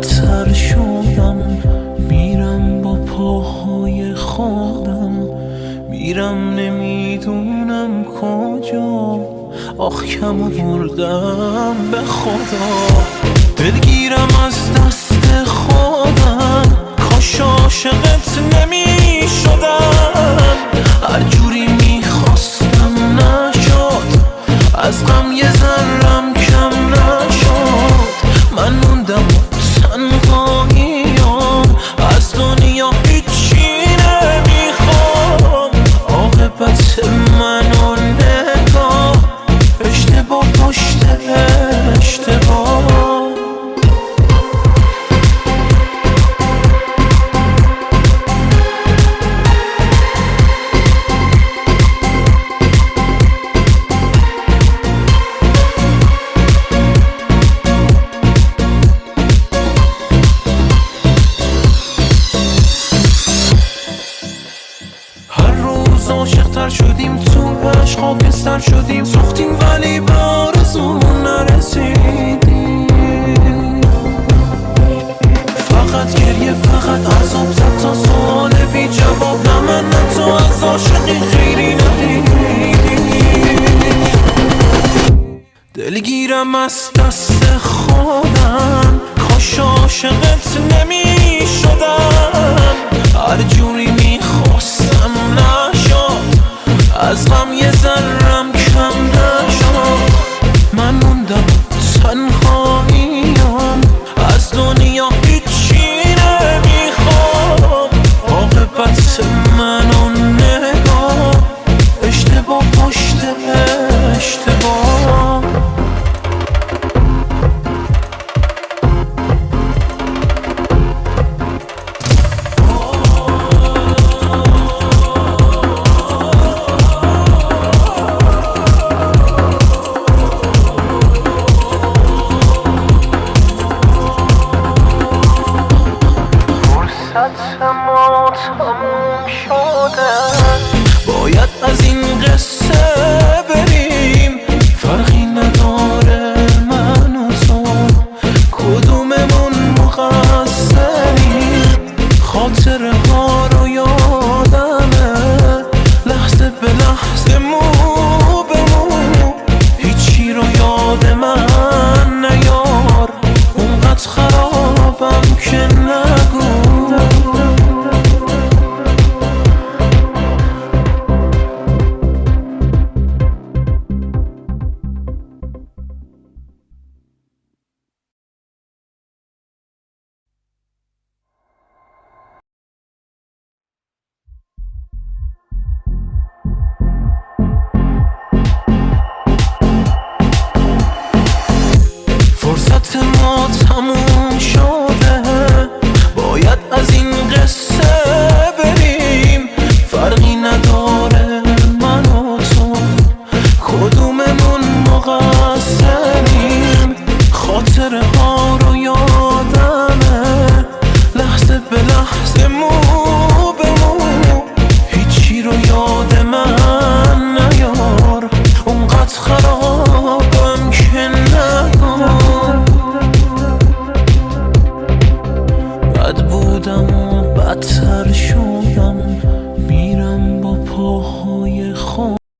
بدتر شدم، میرم با پاهای خودم، میرم نمیدونم کجا. آخ کمو بردم به خدا، دلگیرم از دست خودم. کاش عاشقت نمیشدم، هر جوری میخواستم نشد، از غم یه ذرم کم نشد. من موندم تنهاییم، از دنیا هیچی نمیخوام. عاقبت منو نگاه، اشتباه پشت اشتباه. عاشق‌تر شدیم، تو عشق خاکستر شدیم، سوختیم ولی به آرزومون نرسیدیم. فقط گریه، فقط عذاب زد تا سوال بی جواب. نه من نه تو از عاشقی خیری ندیدیم. دلگیرم از دست خودم، کاش عاشقت نمیشدم، هر جوری میخواستم نشد، از غم یه ذرم کم نشد. من موندم تنهاییم، از دنیا هیچی نمیخوام. عاقبت منو نگاه، اشتباه پشت اشتباه. ما تموم شده، باید از این قصه بریم. فرقی نداره من و تو، کدوممون مقصریم. خاطره ها رو یادمه، لحظه به لحظه، مو به مو، هیچی رو یاد من نیار. اونقدر خرابم که نگو. فرصت ما تموم شده، باید از این قصه بریم. فرقی نداره من و تو، کدوممون مقصریم. خاطره ها رو یادمه، لحظه به لحظه